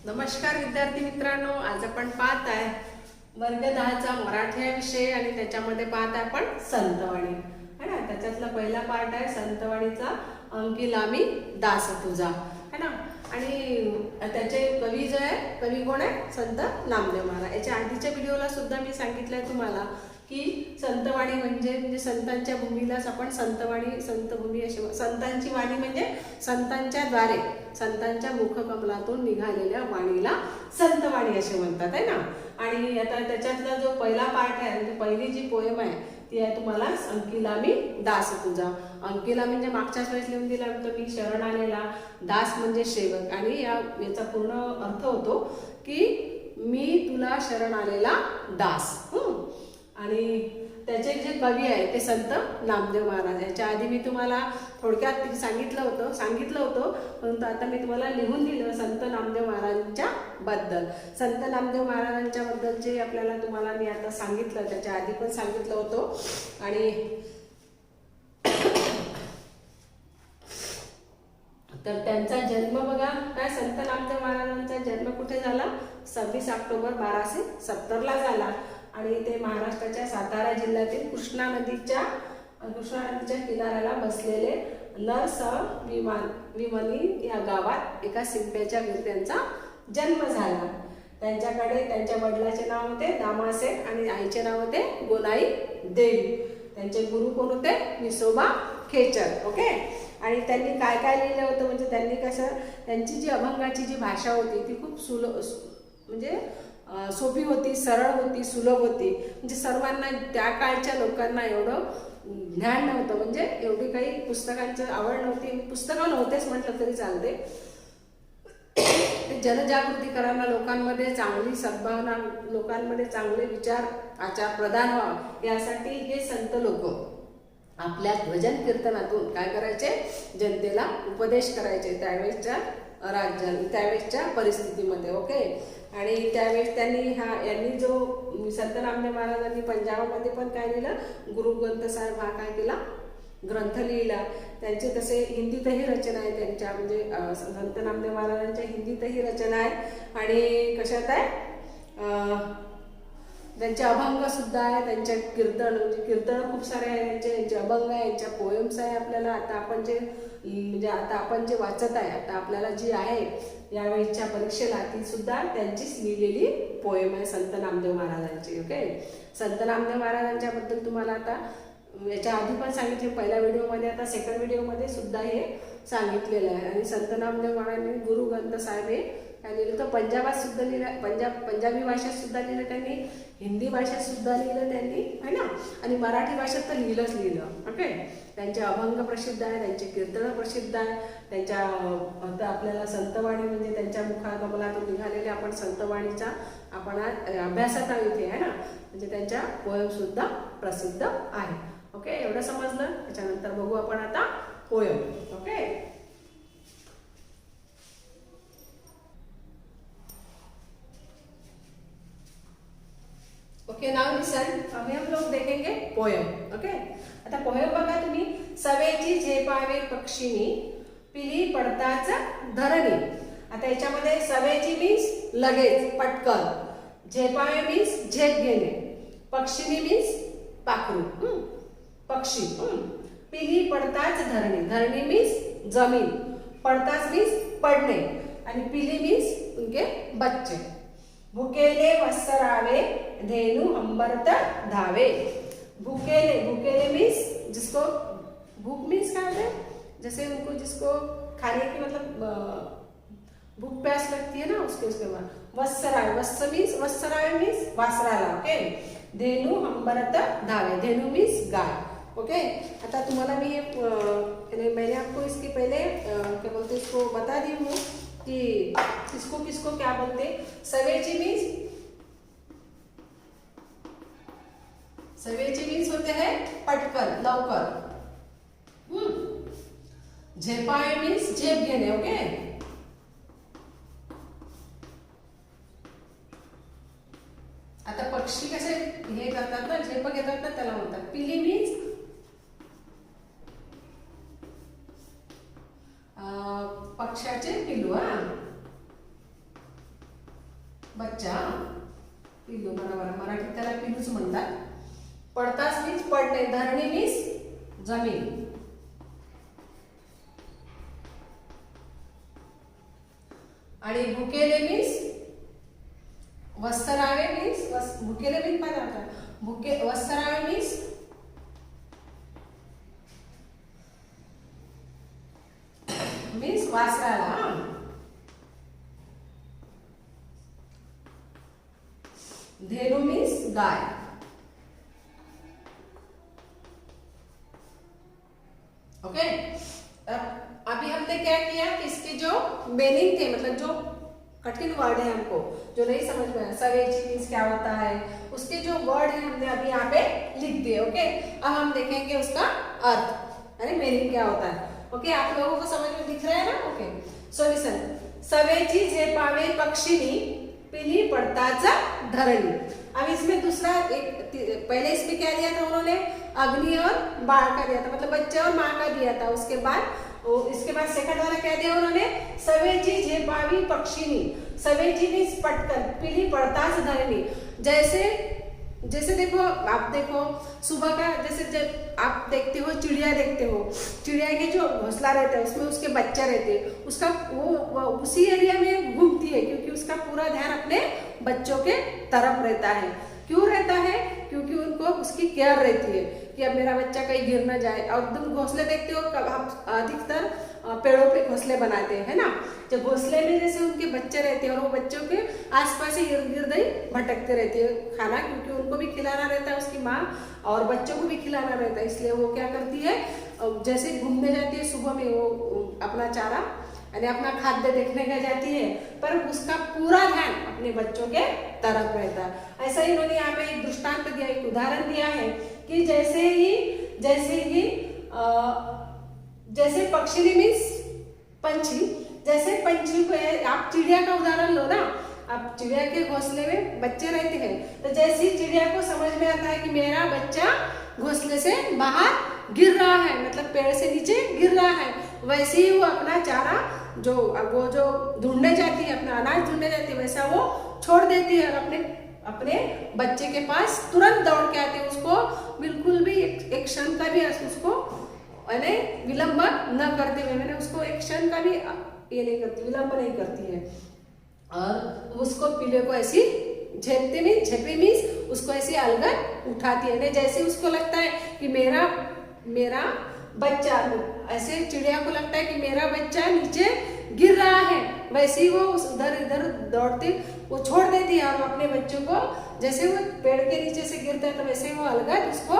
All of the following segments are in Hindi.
नमस्कार विद्यार्थी मित्रांनो, आज आपण पाहत आहे वर्ग 10चा मराठी हा विषय आणि त्याच्यामध्ये पाहत आहे आपण संतवाणी है ना. त्याच्यातला पहिला पार्ट आहे संतवाणीचा अंकिला मी दास तुझा है ना. आणि त्याचे कवी जो आहे, कवी कोण आहे? संत नामदेव महाराज. याच्या आधीच्या व्हिडिओला सुद्धा मी सांगितलंय तुम्हाला की संतवाणी म्हणजे संतांच्या भूमीलाच आपण संतवाणी, संतभूमी अशी, संतांची वाणी म्हणजे संतांच्या द्वारे, संतांच्या मुखकमलातून निघालेल्या वाणीला संतवाणी असे म्हणतात आहे ना. आणि आता त्याच्यातला जो पहिला पार्ट आहे, म्हणजे पहिली जी पोएम आहे ती आहे तुम्हाला अंकिला मी दास तुझा. अंकिला म्हणजे मागच्याच वेळेस लिहून दिला होतं मी, शरण आलेला, दास म्हणजे सेवक. आणि याचा पूर्ण अर्थ होतो की मी तुला शरण आलेला दास. आणि त्याचे जे कवी आहे ते संत नामदेव महाराज. याच्या आधी मी तुम्हाला थोडक्यात सांगितलं होतं परंतु आता मी तुम्हाला लिहून दिलं संत नामदेव महाराजांच्या बद्दल. संत नामदेव महाराजांच्या बद्दल जे आपल्याला तुम्हाला मी आता सांगितलं, त्याच्या आधी पण सांगितलं होतं. आणि तर त्यांचा जन्म बघा काय, संत नामदेव महाराजांचा जन्म कुठे झाला? 26 ऑक्टोबर 1270 झाला. आणि ते महाराष्ट्राच्या सातारा जिल्ह्यातील कृष्णा नदीच्या किनाऱ्याला बसलेले विमनी या गावात एका शिंप्याच्या घरी त्यांचा जन्म झाला. त्यांच्याकडे त्यांच्या वडिलाचे नाव होते दामासेठ आणि आईचे नाव होते गोनाई देवी. त्यांचे गुरु कोण होते? विसोबा खेचर. ओके. आणि त्यांनी काय काय लिहिलं होतं, म्हणजे त्यांनी कसं, त्यांची जी अभंगाची जी भाषा होती ती खूप म्हणजे सोपी होती, सरळ होती, सुलभ होती. म्हणजे सर्वांना, त्या काळच्या लोकांना एवढं ज्ञान नव्हतं, म्हणजे एवढी काही पुस्तकांची आवड नव्हती, पुस्तकं नव्हतेच म्हटलं तरी चालते. जनजागृती करायला, लोकांमध्ये चांगली सद्भावना, लोकांमध्ये चांगले विचार आचार प्रदान व्हावं यासाठी हे संत लोक आपल्या भजन कीर्तनातून काय करायचे? जनतेला उपदेश करायचे त्यावेळेसच्या त्यावेळेसच्या परिस्थितीमध्ये. ओके. आणि त्यावेळेस यांनी जो संत नामदेव महाराजांनी पंजाबामध्ये पण काय लिहिलं, गुरु ग्रंथ साहेब हा काय केला, ग्रंथ लिहिला. त्यांचे तसे हिंदीतही रचना आहे त्यांच्या, म्हणजे संत नामदेव महाराजांच्या हिंदीतही रचना आहे. आणि कशात आहे? त्यांचे अभंग सुद्धा आहे, त्यांच्या कीर्तन, म्हणजे कीर्तन खूप सारे आहे त्यांचे अभंग आहे, यांच्या पोएम्स आहे. आपल्याला आता आपण जे वाचत आहे, आता आपल्याला जी आहे यावेळीच्या परीक्षेला, ती सुद्धा त्यांचीच लिहिलेली पोएम आहे संत नामदेव महाराजांची. ओके. संत नामदेव महाराजांच्या बद्दल तुम्हाला आता याच्या आधी पण सांगितले पहिल्या व्हिडिओमध्ये, आता सेकंड व्हिडिओमध्ये सुद्धा हे सांगितलेलं आहे. आणि संत नामदेव महाराजांनी गुरु ग्रंथ साहेब हे काय लिहिलं तर पंजाबात सुद्धा लिहिलं, पंजाबी भाषेत सुद्धा लिहिलं त्यांनी, हिंदी भाषेत सुद्धा लिहिलं त्यांनी है ना. आणि मराठी भाषेत तर लिहिलं. ओके. त्यांचे अभंग प्रसिद्ध आहे, त्यांचे कीर्तन प्रसिद्ध आहे. त्यांच्या आता आपल्याला संतवाणी म्हणजे त्यांच्या मुखाकमलातून निघालेले आपण संतवाणीचा आपण अभ्यासात आहोत इथे है ना. म्हणजे त्यांच्या पोएम सुद्धा प्रसिद्ध आहे. ओके. एवढं समजलं. त्याच्यानंतर बघू आपण आता poem. Okay. Okay. Now listen, अभी हम लोग देखेंगे पोएम. ओके. आता पोएम बघा तुम्ही. सवेची झेपावे पक्षीनी, पिली पडताच धरणी. आता याच्यामध्ये सवेची मीन्स लगेच, पटकन, झेपावे मीन्स झेप घेणे, पक्षीनी मीन्स पाखरू, पक्षी. पिली पडताच धरणी, धरणी मीन्स जमीन, पडताच मीन्स पडणे, आणि पिली मीन्स उनके बच्चे. भुकेले वत्सरावे, धेनु अंबरत धावे. भूकेले मीन्स जिसको भूख मीन्स क्या होता है, जैसे उनको जिसको खाने की मतलब भूख प्यास लगती है ना, उसके बाद वत्सरावे, वत्सरावे मीन्स वासराला. ओके. धेनु अंबरत धावे, धेनु मीन्स गाय. ओके. आता तुम्हाला मी मैंने आपको इसके पहले क्या बोलते इसको बता दी हूँ कि किसको किसको क्या बोलते. सवेची मीन्स होते हैं पटकन, लवकर. झेपावे मीन्स झेप घेणे. ओके. आता पक्षी कसे हे करतात ना, झेप घेतात ना, त्याला म्हणतात. पिली मीन्स पक्षाचे पिलू. बच्चा, पिल्लू बरोबर, मराठीत त्याला पिल्लूच म्हणतात. पडताच मीन्स पडणे, धरणी मीन्स जमीन. आणि भुकेले मीन्स वस्त्रावे मीन्स भुकेले मीन्स काय होतं, वस्त्रावे मीन्स वासराला. धेनु मीन्स गाय. ओके, अभी हमने क्या किया कि इसके जो मीनिंग थे, मतलब जो कठिन वर्ड है हमको जो नहीं समझ में आया, सवेची मीन्स क्या होता है, उसके जो वर्ड है हमने अभी यहाँ पे लिख दिए. ओके, अब हम देखेंगे उसका अर्थ यानी मीनिंग क्या होता है. ओके, आप लोगों को समझ में दिख रहा है ना. Okay, so listen. सवेची झेपावे पक्षिणी, पिली पड़ताचा धरणी. अब इसमें दूसरा एक, पहले इसमें क्या दिया था उन्होंने, अग्नि और बाढ़ का दिया था, मतलब बच्चे और माँ का दिया था. उसके बाद सेकंड वाला क्या दिया उन्होंने, सवेची झेपावी पक्षिणी. सवेची मीन्स पटकन, पिली पड़ताच धरणी. जैसे देखो, आप देखो सुबह का, जैसे जब आप देखते हो चिड़िया देखते हो, चिड़िया के जो घोंसला रहता है उसमें उसके बच्चे रहते हैं, उसका वो उसी एरिया में घूमती है क्योंकि उसका पूरा ध्यान अपने बच्चों के तरफ रहता है. क्यों रहता है, क्योंकि उनको उसकी केयर रहती है कि अब मेरा बच्चा कहीं गिर न जाए. और तुम घोंसले देखते हो, आप अधिकतर पेड़ों पे घोंसले बनाते हैं, है ना. जब घोंसले में जैसे उनके बच्चे रहते हैं और वो बच्चों के आसपास ही इर्द गिर्द ही भटकते रहते हैं खाना, क्योंकि उनको भी खिलाना रहता है उसकी माँ और बच्चों को भी खिलाना रहता है. इसलिए वो क्या करती है, जैसे घूमने जाती है सुबह में, वो अपना चारा यानी अपना खाद्य देखने का जाती है, पर उसका पूरा ध्यान अपने बच्चों के तरफ रहता है. ऐसा ही इन्होंने यहाँ पे एक दृष्टांत दिया, एक उदाहरण दिया है कि जैसे पक्षी मीन्स पंछी, जैसे पंछी को, आप चिड़िया का उदाहरण लो ना. अब चिड़िया के घोंसले में बच्चे रहते हैं, तो जैसे ही चिड़िया को समझ में आता है कि मेरा बच्चा घोंसले से बाहर गिर रहा है, मतलब पेड़ से नीचे गिर रहा है, वैसे ही वो अपना चारा जो ढूंढने जाती है, अपना अनाज ढूंढने जाती है, वैसा वो छोड़ देती है और अपने बच्चे के पास तुरंत दौड़ के आती है. उसको बिल्कुल भी एक क्षण का भी उसको मैंने विलंब न करते हुए, मैंने उसको एक क्षण का भी ये नहीं करती, विलंब नहीं करती है. और उसको पीले को ऐसी झेपे मीन्स उसको ऐसी अलग उठाती है. जैसे उसको लगता है कि मेरा बच्चा, ऐसे चिड़िया को लगता है कि मेरा बच्चा नीचे गिर रहा है, वैसे ही वो उधर इधर दौड़ते वो छोड़ देती है और अपने बच्चों को, जैसे वो पेड़ के नीचे से गिरता है तो वैसे वो अलग उसको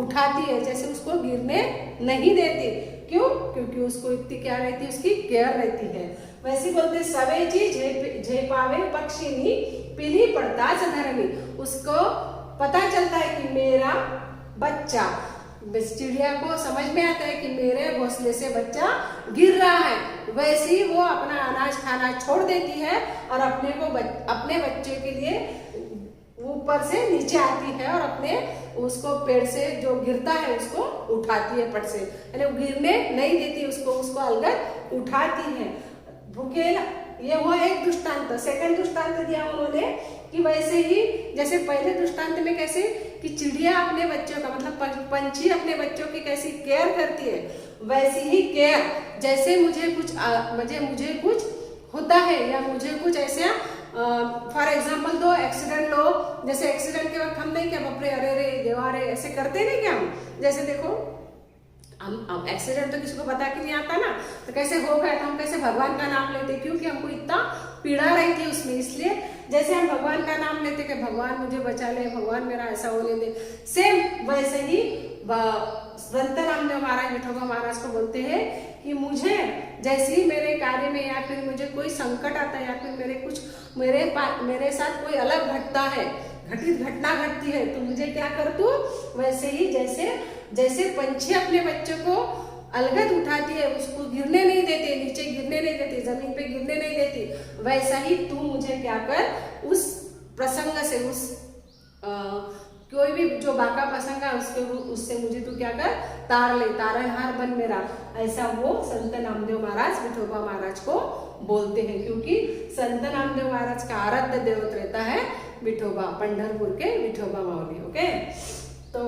उठाती है, जैसे उसको गिरने नहीं देती. क्यों, क्योंकि उसको इतनी क्या रहती है, उसकी केयर रहती है. वैसे बोलते सवेची झेपावे पक्षिणी, पिली पड़ताच धरणी. उसको पता चलता है कि मेरा बच्चा, चिड़िया को समझ में आता है कि मेरे घोंसले से बच्चा गिर रहा है, वैसे ही वो अपना अनाज खाना छोड़ देती है और अपने बच्चे के लिए ऊपर से नीचे आती है और उसको पेड़ से जो गिरता है उसको उठाती है पट से, यानी गिरने नहीं देती उसको अलग उठाती है. भूखेला, ये हुआ एक दृष्टांत. सेकंड दृष्टांत दिया उन्होंने कि वैसे ही जैसे पहले दृष्टांत में कैसे कि चिड़िया अपने बच्चों का, मतलब पंछी अपने बच्चों की कैसी केयर करती है, वैसी ही केयर जैसे मुझे कुछ होता है या मुझे कुछ ऐसा, फॉर एग्जाम्पल दो एक्सीडेंट लो, जैसे एक्सीडेंट के वक्त हम नहीं क्या बापरे अरे रे देवा रे ऐसे करते नहीं क्या हम. जैसे देखो हम एक्सीडेंट तो किसी को बता के नहीं आता ना, तो कैसे हो गया तो हम कैसे भगवान का नाम लेते, क्योंकि हमको इतना पीड़ा रहती है उसमें. इसलिए जैसे हम भगवान का नाम लेते कि भगवान मुझे बचा ले, भगवान मेरा ऐसा होने दे, सेम वैसे ही संत रामदेव महाराज विठोबा महाराज को बोलते हैं कि मुझे जैसे ही मेरे कार्य में या फिर मुझे कोई संकट आता है या फिर मेरे साथ कोई अलग घटना घटती है, तो मुझे क्या कर तू, वैसे ही जैसे पंछी अपने बच्चों को अलगद उठाती है, उसको गिरने नहीं देती, नीचे गिरने नहीं देती, जमीन पे गिरने नहीं देती, वैसा ही तू मुझे क्या कर, उस प्रसंग से कोई भी जो बाका प्रसंग है उससे मुझे तू क्या कर, तार ले, तारणहार बन मेरा, ऐसा वो संत नामदेव महाराज विठोबा महाराज को बोलते हैं। क्योंकि संत नामदेव महाराज का आराध्य देवत रहता है विठोबा, पंढरपुर के विठोबा माऊली। ओके, तो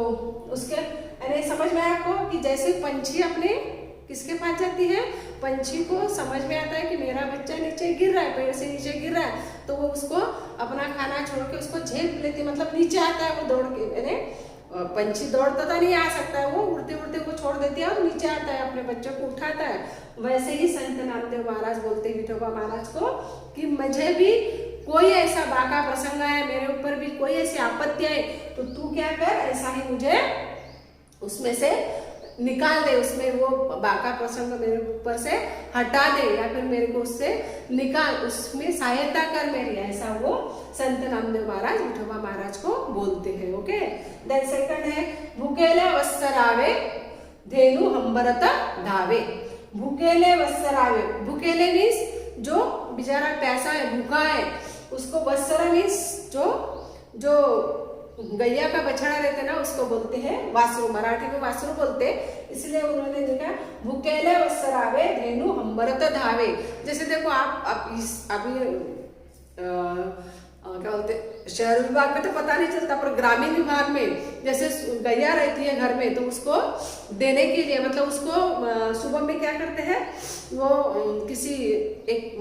उसके अरे समझ में आया आपको कि जैसे पंछी अपने किसके पास जाती है, पंछी को समझ में आता है कि मेरा बच्चा नीचे गिर रहा है, पेड़ से नीचे गिर रहा है, तो वो उसको अपना खाना छोड़ के उसको झेप लेती, मतलब नीचे आता है वो दौड़ के। अरे पंछी दौड़ता तो नहीं आ सकता है, वो उड़ते उड़ते को छोड़ देती है और नीचे आता है, अपने बच्चों को उठाता है। वैसे ही संत नामदेव महाराज बोलते हैं विठोबा महाराज को कि मुझे भी कोई ऐसा बाका प्रसंग है, मेरे ऊपर भी कोई ऐसी आपत्ति है, तो तू क्या कर, ऐसा ही मुझे उसमें से निकाल दे, उसमें वो बाका प्रसंग मेरे ऊपर से हटा दे, या फिर मेरे को उससे निकाल, उसमें सहायता कर मेरी, ऐसा वो संत नामदेव महाराज विठोबा महाराज को बोलते हैं। ओके, देन सेकंड है भूकेले वत्सरावे धेनु हंबरत धावे। भूकेले वत्सरावे, भूकेले मीन्स जो बेचारा प्यासा है, भूखा है, उसको वत्सरा मीन्स जो गैया का बछड़ा रहता है ना, उसको बोलते हैं वासरू, मराठी में वासरू बोलते, इसलिए उन्होंने लिखा भूकेले वत्सरावे धेनु हंबरत धावे। जैसे देखो आप अभी क्या बोलते, शहर विभाग में तो पता नहीं चलता, पर ग्रामीण विभाग में जैसे गैया रहती है घर में, तो उसको देने के लिए, मतलब उसको सुबह में क्या करते हैं, वो किसी एक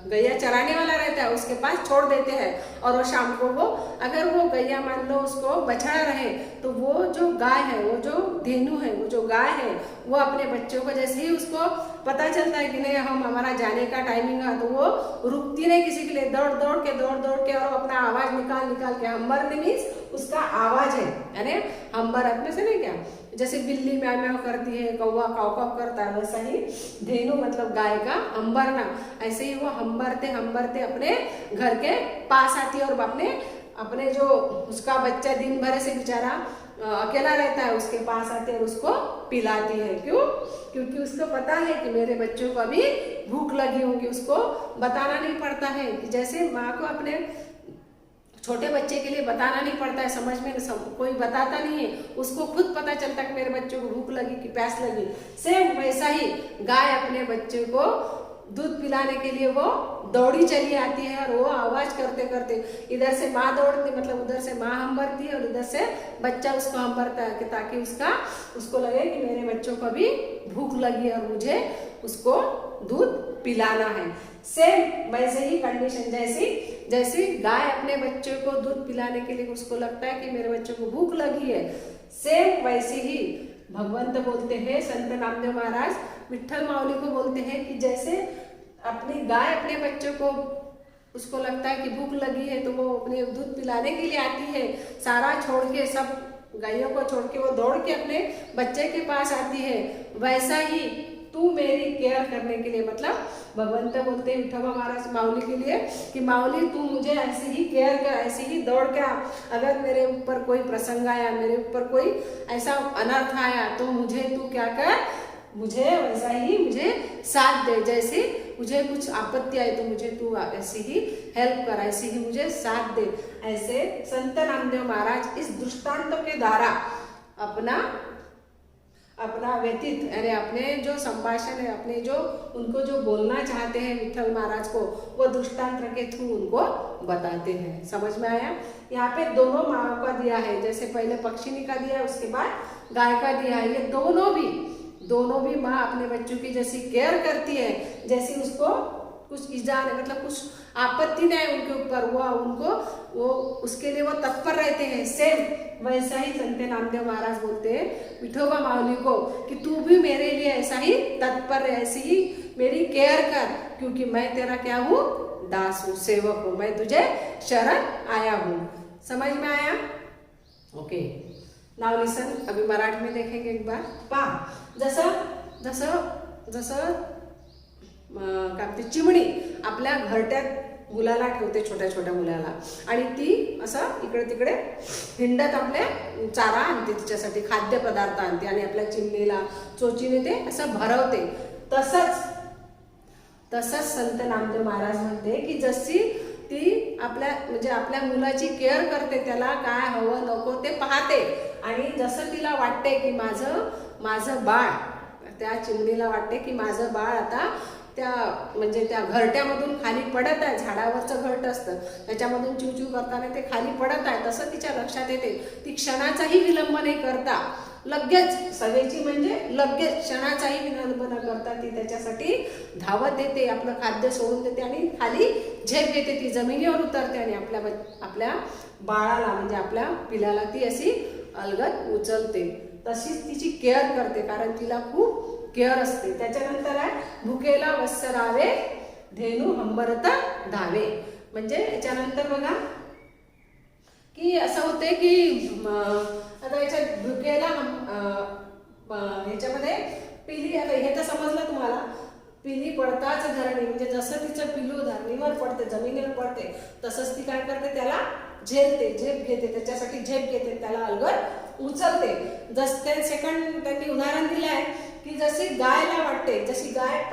गैया चराने वाला रहता है, उसके पास छोड़ देते हैं, और वो शाम को वो अगर वो गैया मान लो उसको बछड़ा रहे, तो वो जो गाय है, वो जो धेनु है, वो जो गाय है, वो अपने बच्चों को जैसे ही उसको पता चलता है कि नहीं हम हमारा जाने का टाइमिंग है, तो वो रुकती नहीं किसी के लिए, दौड़ दौड़ के और अपना आवाज निकाल के, हम्बर मीन्स उसका आवाज है, यानी हम्बर अपने से नहीं क्या, जैसे बिल्ली म्याऊ म्याऊ करती है, कौवा काव काव करता है, वैसा ही धेनु मतलब गाय का हम्बरना, ऐसे ही वो हम्बरते अपने घर के पास आती है, और अपने जो उसका बच्चा दिन भर से बेचारा अकेला रहता है, उसके पास आते और उसको पिलाती है। क्यों? क्योंकि उसको पता है कि मेरे बच्चों को अभी भूख लगी होगी, उसको बताना नहीं पड़ता है, कि जैसे माँ को अपने छोटे बच्चे के लिए बताना नहीं पड़ता है, समझ में कोई बताता नहीं है, उसको खुद पता चलता कि मेरे बच्चों को भूख लगी कि प्यास लगी। सेम वैसा ही गाय अपने बच्चे को दूध पिलाने के लिए वो दौड़ी चली आती है, और वो आवाज करते करते इधर से माँ दौड़ती, मतलब उधर से माँ हम्बरती है और इधर से बच्चा उसको हम्बरता है, ताकि उसको लगे कि मेरे बच्चों को भी भूख लगी है और मुझे उसको दूध पिलाना है। सेम वैसे ही कंडीशन, जैसी गाय अपने बच्चों को दूध पिलाने के लिए उसको लगता है कि मेरे बच्चों को भूख लगी है, सेम वैसे ही भगवंत बोलते हैं, संत नामदेव महाराज विठ्ठल माऊली को बोलते हैं कि जैसे अपनी गाय अपने बच्चों को उसको लगता है कि भूख लगी है, तो वो अपने दूध पिलाने के लिए आती है, सारा छोड़ के, सब गायों को छोड़ के वो दौड़ के अपने बच्चे के पास आती है, वैसा ही तू मेरी केयर करने के लिए, मतलब भगवंत बोलते हैं विठोबा महाराज माऊली के लिए कि माऊली तू मुझे ऐसे ही केयर कर, ऐसे ही दौड़ के, अगर मेरे ऊपर कोई प्रसंग आया, मेरे ऊपर कोई ऐसा अनर्थ आया, तो मुझे तू क्या कर, मुझे वैसा ही मुझे साथ दे, जैसे मुझे कुछ आपत्ति आई तो मुझे तू ऐसे ही हेल्प कर, ऐसे ही मुझे साथ दे। ऐसे संत नामदेव महाराज इस दृष्टांतों के द्वारा अपना व्यतीत, यानी अपने जो संभाषण है, अपने जो उनको जो बोलना चाहते हैं विठ्ठल महाराज को, वो दृष्टांत के थ्रू उनको बताते हैं। समझ में आया? यहाँ पे दोनों माँ का दिया है, जैसे पहले पक्षिणी का दिया है, उसके बाद गाय का दिया है। ये दोनों भी माँ अपने बच्चों की जैसी केयर करती है, जैसी उसको कुछ ईजा नहीं, मतलब कुछ आपत्ति नहीं उनके ऊपर, वो उसके लिए वो तत्पर रहते हैं। सेम वैसा ही संत नामदेव महाराज बोलते हैं विठोबा माऊली को कि तू भी मेरे लिए ऐसा ही तत्पर, ऐसी ही मेरी केयर कर, क्योंकि मैं तेरा क्या हूँ, दास हूँ, सेवक हूँ, मैं तुझे शरण आया हूँ। समझ में आया? ओके, नाउ लिसन, अभी मराठी में देखेंगे एक बार। पहा, जसं काय म्हणते, चिमणी आपल्या घरट्यात मुलाला ठेवते, छोट्या छोट्या मुलाला, आणि ती असं इकडे तिकडे हिंडत आपले चारा आणते, तिच्यासाठी खाद्यपदार्थ आणते आणि आपल्या चिमणीला चोचीने ते असं भरवते. तसंच संत नामदेव महाराज म्हणते की जशी ती आपल्या म्हणजे आपल्या मुलाची केअर करते, त्याला काय हवं नको ते पाहते. आणि जसं तिला वाटते की माझं बाळ, त्या चिमणीला वाटते की माझं बाळ आता त्या म्हणजे त्या घरट्यामधून खाली पडत आहे, झाडावरचं घरट असतं त्याच्यामधून चिवचिव करताना ते खाली पडत आहे, तसं तिच्या लक्षात येते. ती क्षणाचाही विलंब नाही करता लगेच, सवेची म्हणजे लगेच क्षणाचाही विलंब न करता ती त्याच्यासाठी धावत येते, आपलं खाद्य सोडून देते आणि खाली झेप घेते. ती जमिनीवर उतरते आणि आपल्या बाळाला म्हणजे आपल्या पिलाला ती अशी अलगद उचलते. तशीच तिची केअर करते, कारण तिला खूप केअर असते. त्याच्यानंतर आहे भुकेला वत्सरावे धेनू हंबरत धावे. म्हणजे याच्यानंतर बघा की असं होते की आता याच्यात भुकेला ह्याच्यामध्ये पिली, आता हे तर समजलं तुम्हाला. पिली पडताच धरणी, म्हणजे जसं तिचं पिलू धरणीवर पडते, जमिनीवर पडते, तसंच ती काय करते, त्याला झेलते, झेप घेते, त्याच्यासाठी झेप घेते, त्याला अलगद उचलते. ते सेकंड त्यांनी उदाहरण दिलं आहे की जशी गायला वाटते, जशी गाय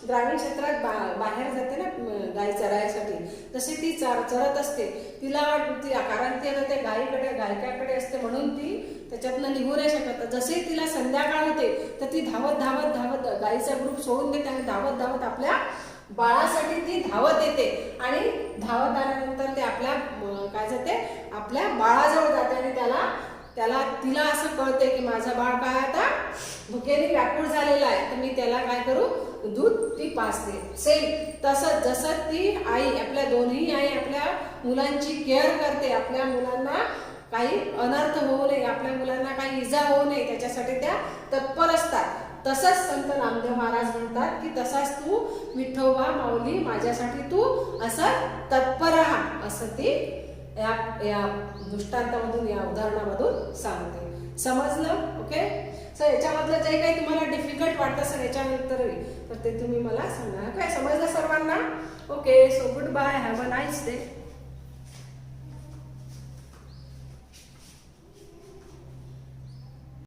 ग्रामीण क्षेत्रात बाहेर जाते ना गाय चरायसाठी, जशी ती चरत असते, तिला वाटते कारण ती आता त्या गायकाकडे असते म्हणून ती त्याच्यातनं निघू नाही शकत. जसे तिला संध्याकाळ होते तर ती धावत धावत धावत गायीचा ग्रुप सोडून देते आणि धावत धावत आपल्या बाळासाठी ती धावत येते. आणि धावत आल्यानंतर ते आपल्या काय जाते, आपल्या बाळाजवळ जाते आणि तिला असं कळते की माझं बाळ काय आता भुकेने व्याकुळ झालेला आहे, तर मी त्याला काय करू, दूध ती पाजते. सेम तसंच जसं ती आई, आपल्या दोन्ही आई आपल्या मुलांची केअर करते, आपल्या मुलांना काही अनर्थ होऊ नये, आपल्या मुलांना काही इजा होऊ नये त्याच्यासाठी त्या तत्पर असतात. तसंच संत नामदेव महाराज म्हणतात की तसाच तू विठोबा माऊली माझ्यासाठी तू असं तत्पर राहा, असं ती या दृष्टांतामधून, या उदाहरणामधून सांगते. समजलं? ओके. सो याच्यामधलं जे काही तुम्हाला डिफिकल्ट वाटत असेल याच्यानंतर तर ते तुम्ही मला सांगा. काय समजलं सर्वांना? Okay. So goodbye, have a nice day.